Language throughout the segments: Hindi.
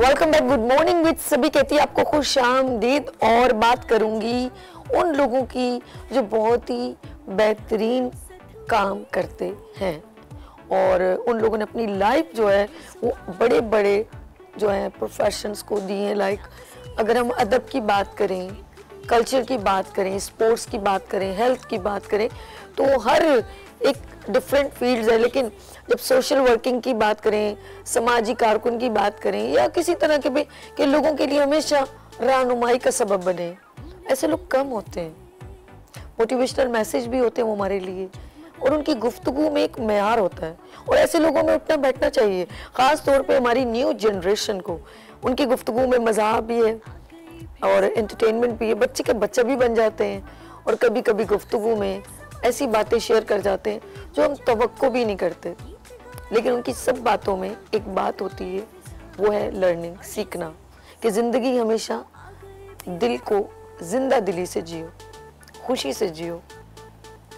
Welcome back, good morning with सभी कहती है आपको खुश आमदीद। और बात करूंगी उन लोगों की जो बहुत ही बेहतरीन काम करते हैं और उन लोगों ने अपनी लाइफ जो है वो बड़े बड़े जो है प्रोफेशंस को दिए हैं। लाइक अगर हम अदब की बात करें, कल्चर की बात करें, स्पोर्ट्स की बात करें, हेल्थ की बात करें, तो हर एक डिफरेंट फील्ड्स है। लेकिन जब सोशल वर्किंग की बात करें, समाजी कारकुन की बात करें या किसी तरह के भी के लोगों के लिए हमेशा रहनुमाई का सबब बने, ऐसे लोग कम होते हैं। मोटिवेशनल मैसेज भी होते हैं वो हमारे लिए और उनकी गुफ्तगू में एक मेयार होता है और ऐसे लोगों में उठना बैठना चाहिए। ख़ास तौर पे हमारी न्यू जनरेशन को उनकी गुफ्तगू में मज़ाक भी है और एंटरटेनमेंट भी है। बच्चे के बच्चा भी बन जाते हैं और कभी कभी गुफ्तगू में ऐसी बातें शेयर कर जाते हैं जो हम तवक्को भी नहीं करते। लेकिन उनकी सब बातों में एक बात होती है, वो है लर्निंग, सीखना, कि ज़िंदगी हमेशा दिल को जिंदा दिली से जियो, खुशी से जियो।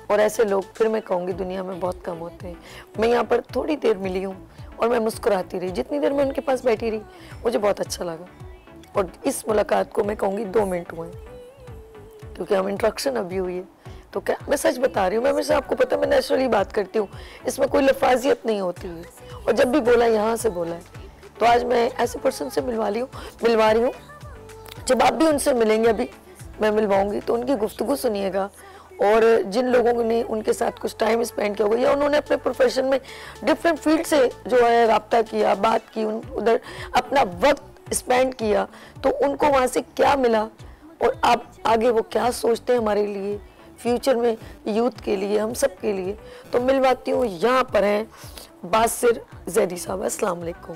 और ऐसे लोग फिर मैं कहूँगी दुनिया में बहुत कम होते हैं। मैं यहाँ पर थोड़ी देर मिली हूँ और मैं मुस्कुराती रही। जितनी देर मैं उनके पास बैठी रही मुझे बहुत अच्छा लगा और इस मुलाकात को मैं कहूँगी 2 मिनट हुए, क्योंकि हम इंट्रोडक्शन अभी हुई है। तो क्या मैं सच बता रही हूँ, मैं हमेशा आपको पता है मैं नेचुरली बात करती हूँ, इसमें कोई लफाजियत नहीं होती है और जब भी बोला यहाँ से बोला है। तो आज मैं ऐसे पर्सन से मिलवा रही हूँ। जब आप भी उनसे मिलेंगे, अभी मैं मिलवाऊंगी, तो उनकी गुफ्तगू सुनिएगा और जिन लोगों ने उनके साथ कुछ टाइम स्पेंड किया होगा या उन्होंने अपने प्रोफेशन में डिफरेंट फील्ड से जो है रब्ता किया, बात की, उधर अपना वक्त स्पेंड किया, तो उनको वहाँ से क्या मिला और आप आगे वो क्या सोचते हैं हमारे लिए, फ्यूचर में, यूथ के लिए, हम सब के लिए। तो मिलवाती हूँ, यहाँ पर हैं बासिर जैदी साहब। अस्सलाम वालेकुम।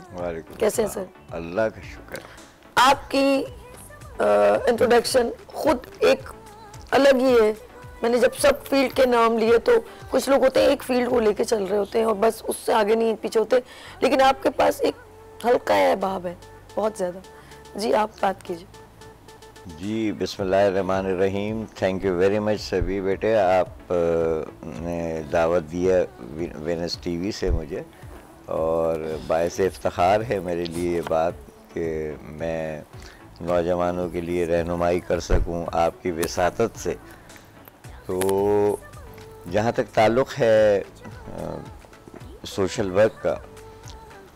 कैसे हैं सर? अल्लाह का शुक्र। आपकी इंट्रोडक्शन खुद एक अलग ही है। मैंने जब सब फील्ड के नाम लिए तो कुछ लोग होते हैं एक फील्ड को लेके चल रहे होते हैं और बस उससे आगे नहीं पीछे होते, लेकिन आपके पास एक हल्का है बाब है बहुत ज़्यादा। जी आप बात कीजिए। जी बिस्मिल्लाहिर्रहमानिर्रहीम। थैंक यू वेरी मच सभी बेटे, आप ने दावत दिया वेनस टीवी से मुझे और बायस इफ्तिखार है मेरे लिए ये बात कि मैं नौजवानों के लिए रहनुमाई कर सकूं आपकी वसातत से। तो जहाँ तक ताल्लुक़ है सोशल वर्क का,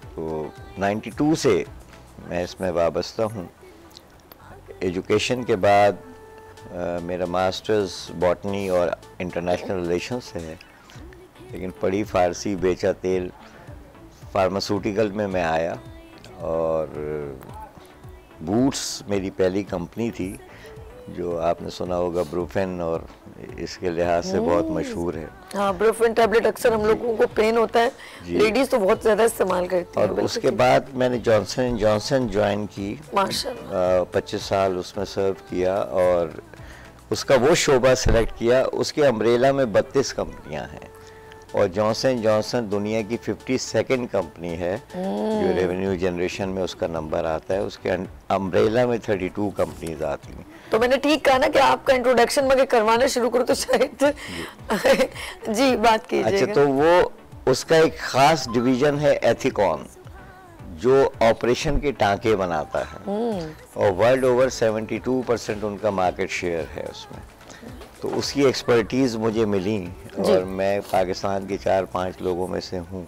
तो 92 से मैं इसमें वाबस्ता हूँ। एजुकेशन के बाद मेरा मास्टर्स बॉटनी और इंटरनेशनल रिलेशंस से है, लेकिन पढ़ी फ़ारसी, बेचा तेल, फार्मास्यूटिकल में मैं आया और बूट्स मेरी पहली कंपनी थी जो आपने सुना होगा, ब्रूफेन, और इसके लिहाज से बहुत मशहूर है। हाँ, ब्रूफेन टैबलेट अक्सर हम लोगों को पेन होता है, लेडीज तो बहुत ज़्यादा इस्तेमाल करती हैं। और उसके बाद मैंने जॉनसन एंड जॉनसन ज्वाइन की, माशाल्लाह 25 साल उसमें सर्व किया और उसका वो शोबा सेलेक्ट किया। उसके अम्ब्रेला में 32 कंपनियां हैं और जॉनसन जॉनसन दुनिया की 52nd कंपनी है जो रेवेन्यू जनरेशन में उसका नंबर आता है। उसके अम्ब्रेला में 32 कंपनीज आती हैं। तो मैंने ठीक कहा ना कि आपका इंट्रोडक्शन में करवाना शुरू करूँ तो शायद जी बात कीजिएगा। अच्छा, तो वो उसका एक ख़ास डिवीज़न है एथिकॉन जो ऑपरेशन के टाँके बनाता है और वर्ल्ड ओवर 72% उनका मार्केट शेयर है उसमें। तो उसकी एक्सपर्टीज़ मुझे मिली और मैं पाकिस्तान के 4-5 लोगों में से हूँ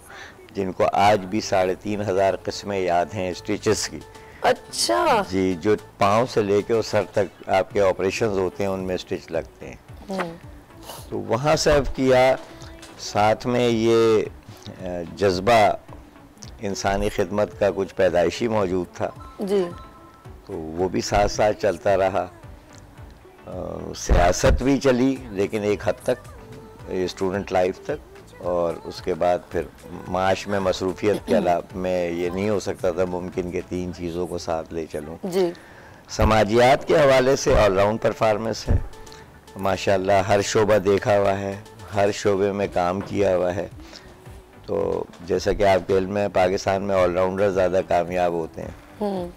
जिनको आज भी 3500 किस्में याद हैं स्टिचेस की। अच्छा जी, जो पाँव से लेके और सर तक आपके ऑपरेशंस होते हैं उनमें स्टिच लगते हैं। तो वहाँ सर्व किया, साथ में ये जज्बा इंसानी खिदमत का कुछ पैदाइशी मौजूद था जी, तो वो भी साथ साथ चलता रहा। सियासत भी चली लेकिन एक हद तक, स्टूडेंट लाइफ तक, और उसके बाद फिर माश में मसरूफियत के अलावा मैं ये नहीं हो सकता था मुमकिन के 3 चीज़ों को साथ ले चलूँ। जी, समाजियात के हवाले से ऑलराउंड परफॉर्मेंस है माशाल्लाह, हर शोबा देखा हुआ है, हर शोबे में काम किया हुआ है। तो जैसा कि आपके इल्म में पाकिस्तान में ऑलराउंडर ज़्यादा कामयाब होते हैं,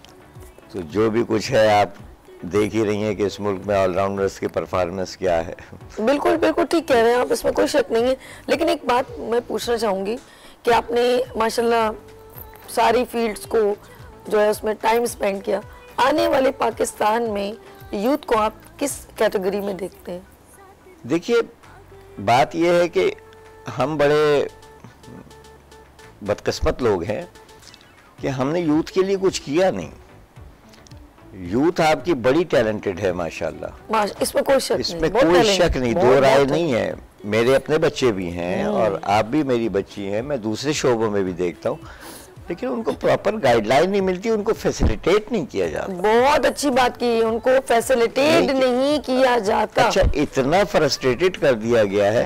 तो जो भी कुछ है आप देख ही रही हैं कि इस मुल्क में ऑलराउंडर्स की परफॉर्मेंस क्या है। बिल्कुल बिल्कुल ठीक कह रहे हैं आप, इसमें कोई शक नहीं है। लेकिन एक बात मैं पूछना चाहूँगी कि आपने माशाल्लाह सारी फील्ड्स को जो है उसमें टाइम स्पेंड किया। आने वाले पाकिस्तान में यूथ को आप किस कैटेगरी में देखते हैं? देखिए, बात यह है कि हम बड़े बदकिस्मत लोग हैं कि हमने यूथ के लिए कुछ किया नहीं। यूथ आपकी बड़ी टैलेंटेड है माशाल्लाह, इसमें कोई शक नहीं, इसमें कोई शक नहीं, दो राय नहीं है। मेरे अपने बच्चे भी हैं और आप भी मेरी बच्ची हैं, मैं दूसरे शोबों में भी देखता हूँ, लेकिन उनको प्रॉपर गाइडलाइन नहीं मिलती, उनको फैसिलिटेट नहीं किया जाता। बहुत अच्छी बात की, उनको फैसिलिटेट नहीं किया जाता। अच्छा, इतना फ्रस्ट्रेटेड कर दिया गया है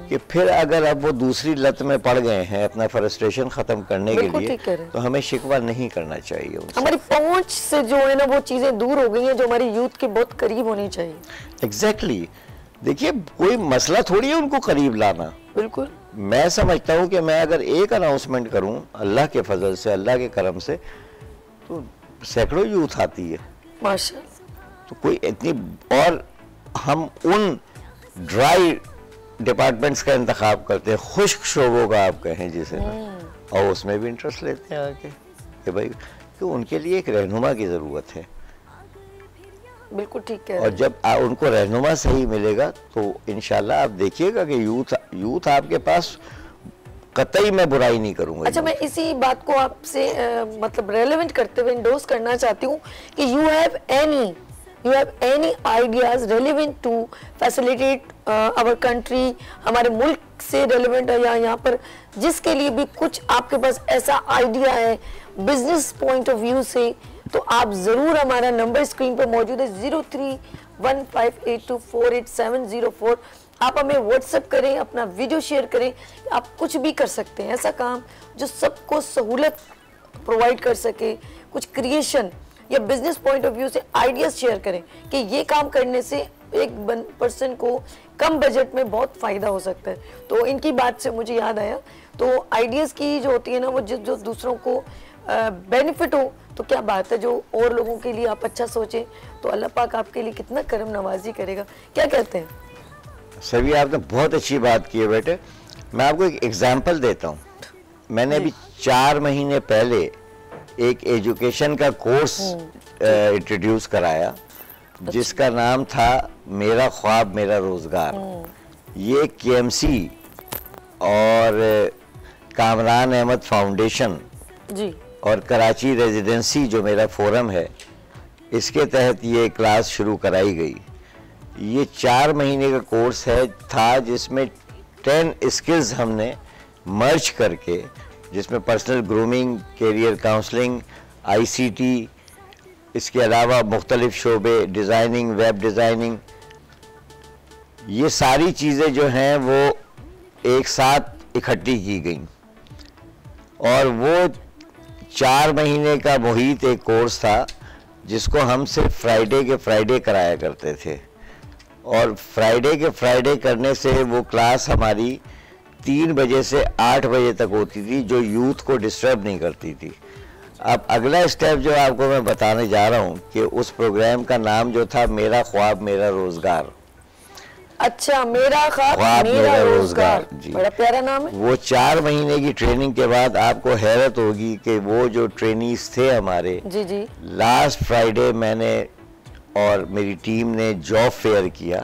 कि फिर अगर अब वो दूसरी लत में पड़ गए हैं अपना फ्रस्ट्रेशन खत्म करने के लिए, तो हमें शिकवा नहीं करना चाहिए उनसे। हमारी पहुंच से जो है ना वो चीजें दूर हो गई हैं जो हमारी यूथ के बहुत करीब होनी चाहिए। एग्जैक्टली। देखिए, कोई मसला थोड़ी है उनको करीब लाना। बिल्कुल, मैं समझता हूँ कि मैं अगर एक अनाउंसमेंट करूँ अल्लाह के फजल से, अल्लाह के करम से, तो सैकड़ों यूथ आती है माशाअल्लाह। तो कोई इतनी, और हम उन ड्राई डिपार्टमेंट्स का इंतखाब करते हैं, खुश्क शोबों का आप कहें जिसे, और उसमें भी इंटरेस्ट लेते हैं आके कि भाई कि उनके लिए एक रहनुमा की ज़रूरत है। बिल्कुल ठीक है। और जब उनको रहनुमा सही मिलेगा तो इंशाल्लाह आप देखिएगा कि यूथ आपके पास, कतई मैं बुराई नहीं करूंगा। अच्छा, मैं इसी बात को आपसे मतलब रेलेवेंट करते हुए इंडोर्स करना चाहती हूँ कि you have any ideas relevant to facilitate our country, हमारे मुल्क से रेलेवेंट है या यहाँ पर जिसके लिए भी कुछ आपके पास ऐसा आइडिया है बिजनेस पॉइंट ऑफ व्यू से, तो आप जरूर, हमारा नंबर स्क्रीन पर मौजूद है 0315824870 आप हमें व्हाट्सएप करें, अपना वीडियो शेयर करें, आप कुछ भी कर सकते हैं ऐसा काम जो सबको सहूलत प्रोवाइड कर सके, कुछ क्रिएशन या बिजनेस पॉइंट ऑफ व्यू से आइडियाज शेयर करें कि ये काम करने से एक पर्सन को कम बजट में बहुत फायदा हो सकता है। तो इनकी बात से मुझे याद आया, तो आइडियाज की जो होती है ना वो जो दूसरों को बेनिफिट हो, तो क्या बात है, जो और लोगों के लिए आप अच्छा सोचें तो अल्लाह पाक आपके लिए कितना करम नवाजी करेगा। क्या कहते हैं? सभी आपने बहुत अच्छी बात की है बेटे। मैं आपको एक एग्जांपल देता हूँ। मैंने अभी 4 महीने पहले एक एजुकेशन का कोर्स इंट्रोड्यूस कराया जिसका नाम था मेरा ख्वाब मेरा रोजगार। ये KMC और कामरान अहमद फाउंडेशन जी और कराची रेजिडेंसी जो मेरा फोरम है, इसके तहत ये क्लास शुरू कराई गई। ये 4 महीने का कोर्स था जिसमें 10 स्किल्स हमने मर्ज करके, जिसमें personal grooming, career counselling, ICT, इसके अलावा मुख्तलिफ शोबे, डिज़ाइनिंग, वेब डिज़ाइनिंग, ये सारी चीज़ें जो हैं वो एक साथ इकट्ठी की गई। और वो 4 महीने का मुहित एक कोर्स था जिसको हम सिर्फ फ्राइडे के फ्राइडे कराया करते थे, और फ्राइडे के फ्राइडे करने से वो क्लास हमारी 3 बजे से 8 बजे तक होती थी, जो यूथ को डिस्टर्ब नहीं करती थी। अब अगला स्टेप जो आपको मैं बताने जा रहा हूँ कि उस प्रोग्राम का नाम जो था मेरा ख्वाब मेरा रोजगार। अच्छा, मेरा ख्वाब मेरा रोजगार, बड़ा प्यारा नाम है। वो 4 महीने की ट्रेनिंग के बाद आपको हैरत होगी कि वो जो ट्रेनीज थे हमारे, जी लास्ट फ्राइडे मैंने और मेरी टीम ने जॉब फेयर किया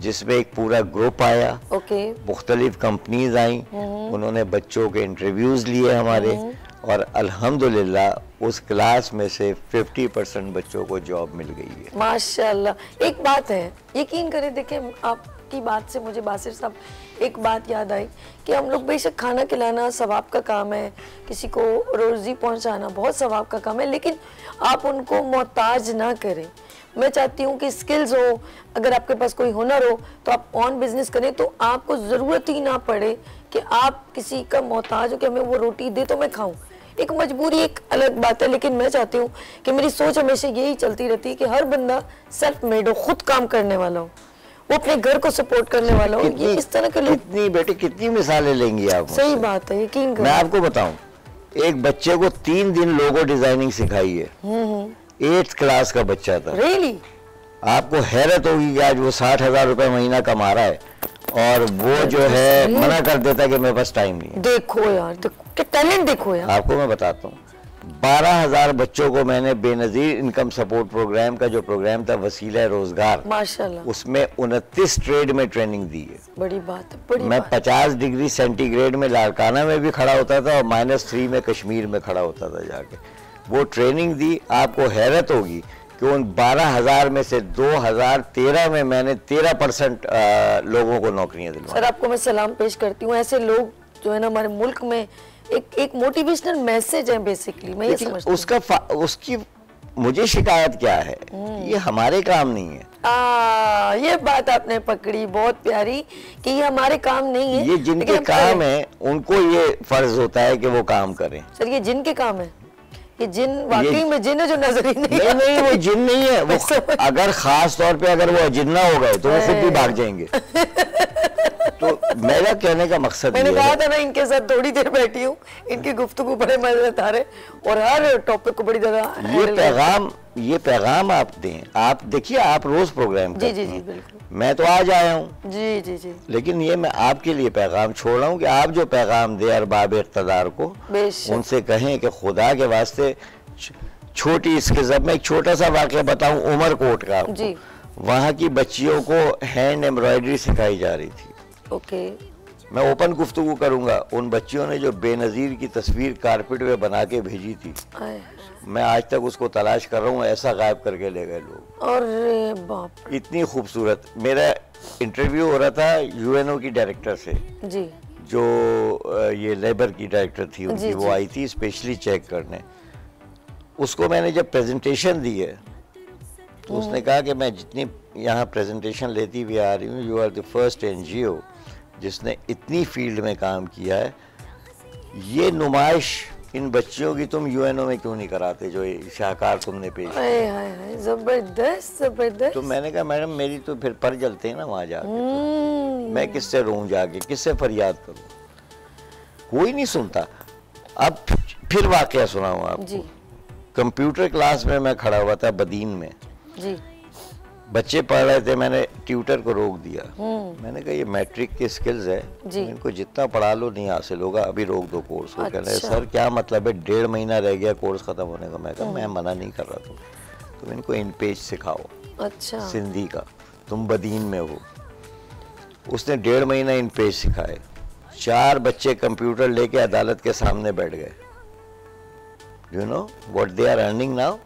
जिसमें एक पूरा ग्रुप आया, मुख्तलिफ कंपनीज आई, उन्होंने बच्चों के इंटरव्यूज लिए हमारे, और अल्हम्दुलिल्लाह उस क्लास में से 50% बच्चों को जॉब मिल गई है। माशाल्लाह। एक बात है, यकीन करें, देखें आपकी बात से मुझे बासिर साहब एक बात याद आई कि हम लोग बेशक खाना खिलाना सवाब का काम है, किसी को रोजी पहुंचाना बहुत सवाब का काम है, लेकिन आप उनको मोहताज ना करें। मैं चाहती हूँ कि स्किल्स हो, अगर आपके पास कोई हुनर हो तो आप ऑन बिजनेस करें, तो आपको ज़रूरत ही ना पड़े कि आप किसी का मोहताज हो कि हमें वो रोटी दे तो मैं खाऊं। एक मजबूरी एक अलग बात है, लेकिन मैं चाहती हूँ कि मेरी सोच हमेशा यही चलती रहती है कि हर बंदा सेल्फ मेड हो, खुद काम करने वाला हो, वो अपने घर को सपोर्ट करने वाला हो। ये इस तरह के लोग, कितनी बेटे कितनी मिसालें लेंगी आप? सही बात है, यकीन करें। मैं आपको बताऊं, एक बच्चे को 3 दिन लोगो डिजाइनिंग सिखाई है, 8th क्लास का बच्चा था। रियली? आपको हैरत होगी कि आज वो 60,000 रुपए महीना कमा रहा है और वो जो है मना कर देता है कि मेरे पास टाइम नहीं है। देखो यार, देखो क्या टैलेंट, देखो यार। आपको मैं बताता हूँ, 12,000 बच्चों को मैंने बेनज़ीर इनकम सपोर्ट प्रोग्राम का जो प्रोग्राम था वसीला रोजगार, माशाल्लाह, उसमें 29 ट्रेड में ट्रेनिंग दी है। बड़ी बात है, बड़ी मैं बात। 50 डिग्री सेंटीग्रेड में लाड़काना में भी खड़ा होता था और -3 में कश्मीर में खड़ा होता था जाके, वो ट्रेनिंग दी। आपको हैरत होगी कि उन 12,000 में से 2013 में मैंने 13% लोगों को नौकरियां दिलवाई। सर आपको मैं सलाम पेश करती हूँ। ऐसे लोग जो है ना हमारे मुल्क में एक मोटिवेशनल मैसेज है बेसिकली, मैं ये समझती हूँ। उसकी मुझे शिकायत क्या है, ये हमारे काम नहीं है। ये बात आपने पकड़ी बहुत प्यारी कि ये हमारे काम नहीं है, ये जिनके काम है उनको ये फर्ज होता है कि वो काम करें। सर ये जिनके काम है, ये जिन वाकई में जिन है जो नजर ही नहीं, वो जिन नहीं है, वो अगर खास तौर पे अगर वो जिन्ना हो गए तो वो खुद भी भाग जाएंगे। तो मेरा कहने का मकसद मैंने कहा था ना इनके साथ थोड़ी देर बैठी हूँ, इनकी गुफ्तगू बड़े मजेदार आ रहे और हर टॉपिक को बड़ी ज्यादा ये पैगाम आप दें। आप देखिए, आप रोज प्रोग्राम करते हैं। जी बिल्कुल, मैं तो आज आया हूँ जी, लेकिन ये मैं आपके लिए पैगाम छोड़ रहा हूँ कि आप जो पैगाम दे अरबाब इक़्तिदार को, उनसे कहें कि खुदा के वास्ते छोटी स्किज़म में एक छोटा सा वाक़या बताऊं उमरकोट का आपको। वहाँ की बच्चियों को हैंड एम्ब्रॉयडरी सिखाई जा रही थी। ओके, मैं ओपन गुफ्तगू करूंगा। उन बच्चियों ने जो बेनज़ीर की तस्वीर कारपेट पे बना के भेजी थी, मैं आज तक उसको तलाश कर रहा हूँ, ऐसा गायब करके ले गए लोग। अरे बाप, इतनी खूबसूरत। मेरा इंटरव्यू हो रहा था यूएनओ की डायरेक्टर से जी, जो ये लेबर की डायरेक्टर थी उनकी, वो आई थी स्पेशली चेक करने। उसको मैंने जब प्रेजेंटेशन दी है तो उसने कहा कि मैं जितनी यहाँ प्रेजेंटेशन लेती हुई आ रही हूँ, you are the first NGO जिसने इतनी फील्ड में काम किया है। ये नुमाइश इन बच्चियों की तुम यूएनओ में क्यों नहीं कराते जो शाहकार तुमने पेश किया? जबरदस्त जबरदस्त। तो मैंने कहा मैडम मेरी तो फिर पर जलते हैं ना वहाँ जाके, मैं किससे रोऊं जाके, किससे फरियाद करूं? कोई नहीं सुनता। अब फिर वाकया सुनाऊं आपको। कंप्यूटर क्लास में मैं खड़ा हुआ था बदीन में जी, बच्चे पढ़ रहे थे, मैंने ट्यूटर को रोक दिया। मैंने कहा ये मैट्रिक की स्किल्स है, इनको जितना पढ़ा लो नहीं हासिल होगा, अभी रोक दो कोर्स को। कह रहे सर क्या मतलब है, 1.5 महीना रह गया कोर्स खत्म होने का। मैं कहा मैं मना नहीं कर रहा तुम इनको इन पेज सिखाओ। अच्छा, सिंधी का, तुम बदीन में हो। उसने 1.5 महीना इन पेज सिखाए। 4 बच्चे कंप्यूटर लेके अदालत के सामने बैठ गए। You know what they are earning now?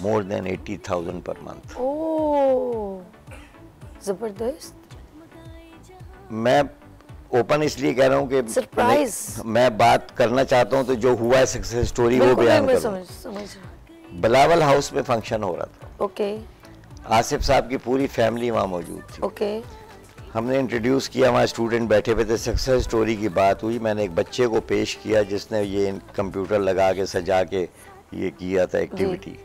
More than 80,000 per month. Oh, जबरदस्त। मैं ओपन इसलिए कह रहा हूँ कि सरप्राइज मैं बात करना चाहता हूँ तो जो हुआ है सक्सेस स्टोरी वो बयान करूँ। बिलावल हाउस में फंक्शन हो रहा था। ओके, आसिफ साहब की पूरी फैमिली वहाँ मौजूद थी। ओके, हमने इंट्रोड्यूस किया, वहाँ स्टूडेंट बैठे हुए थे, सक्सेस स्टोरी की बात हुई। मैंने एक बच्चे को पेश किया जिसने ये कंप्यूटर लगा के सजा के ये किया था activity.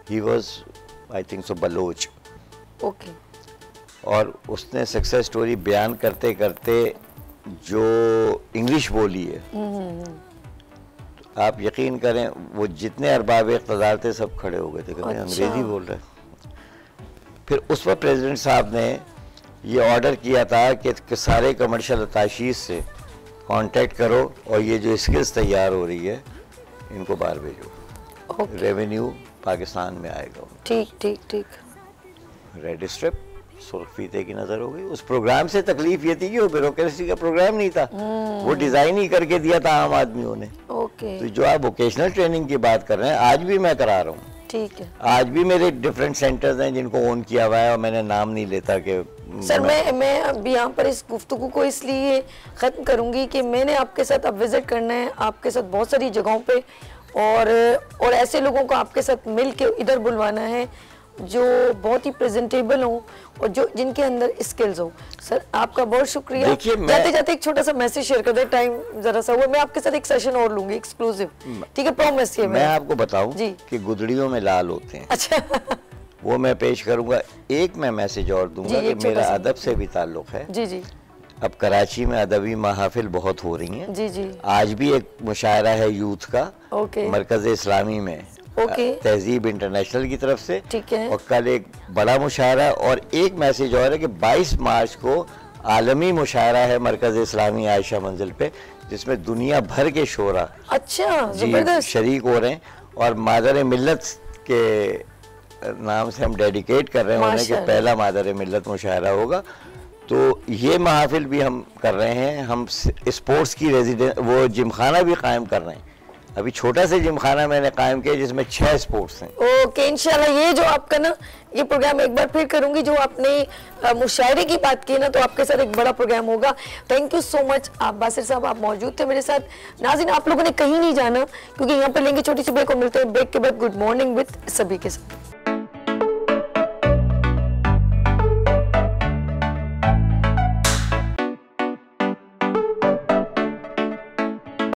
He was, I think so, Baloch. Okay, और उसने सक्सेस स्टोरी बयान करते करते जो इंग्लिश बोली है, आप यकीन करें वो जितने अरबाब इक़्तिदार थे सब खड़े हो गए थे, कहते अंग्रेजी बोल रहे। फिर उस पर प्रेसिडेंट साहब ने ये ऑर्डर किया था कि सारे कमर्शियल अताशीज़ से कांटेक्ट करो और ये जो स्किल्स तैयार हो रही है इनको बाहर भेजो। रेवेन्यू पाकिस्तान में आएगा। ठीक ठीक ठीक। रेड स्ट्रिप, सुर्ख फीते की नजर हो गई। उस प्रोग्राम से तकलीफ ये थी कि वो ब्यूरोक्रेसी का प्रोग्राम नहीं था, वो डिजाइन ही करके दिया था आम आदमियों ने। ओके, तो जो आप वोकेशनल ट्रेनिंग की बात कर रहे हैं, आज भी मैं करा रहा हूँ। ठीक है, आज भी मेरे डिफरेंट सेंटर्स हैं जिनको ओन किया हुआ है और मैंने नाम नहीं लेता कि सर मैं अब यहाँ पर इस गुफ्तगू को इसलिए ख़त्म करूँगी कि मैंने आपके साथ अब विज़िट करना है, आपके साथ बहुत सारी जगहों पे, और ऐसे लोगों को आपके साथ मिल के इधर बुलवाना है जो बहुत ही प्रेजेंटेबल हो और जो जिनके अंदर स्किल्स हो। सर आपका बहुत शुक्रिया। जाते जाते एक छोटा सा मैसेज शेयर कर दे, टाइम जरा सा हुआ, मैं आपके साथ एक सेशन और लूंगी एक्सक्लूसिव, ठीक है, प्रॉमिस है। मैं आपको बताऊं कि गुदड़ियों में लाल होते हैं। अच्छा वो मैं पेश करूंगा। एक मैं मैसेज और दूंगा कि मेरा अदब से भी ताल्लुक है। जी जी। अब कराची में अदबी महाफिल बहुत हो रही हैं। जी जी। आज भी एक मुशायरा है यूथ का मरकज इस्लामी में, तहजीब इंटरनेशनल की तरफ से, ठीक है। और कल एक बड़ा मुशायरा, और एक मैसेज और है कि 22 मार्च को आलमी मुशायरा है मरकज इस्लामी आयशा मंजिल पे। जिसमें दुनिया भर के शोरा अच्छा, जी जबरदस्त। शरीक हो रहे हैं और मादर मिल्लत के नाम से हम डेडिकेट कर रहे हैं उन्हें कि माशाअल्लाह। पहला मादर मिल्लत मुशायरा होगा। तो ये महफिल भी हम कर रहे हैं, हम स्पोर्ट्स की वो जिमखाना भी कायम कर रहे हैं। अभी छोटा सा जिमखाना मैंने कायम किया जिसमें 6 स्पोर्ट्स हैं। ओके, इंशाल्लाह ये जो आपका ना ये प्रोग्राम एक बार फिर करूंगी, जो आपने मुशायरे की बात की ना, तो आपके साथ एक बड़ा प्रोग्राम होगा। थैंक यू सो मच आप बासिर साहब, आप मौजूद थे मेरे साथ। नाज़रीन, आप लोगों ने कहीं नहीं जाना क्योंकि यहाँ पर लेंगे छोटी सी ब्रेक और मिलते हैं ब्रेक के बाद गुड मॉर्निंग विद सभी के साथ।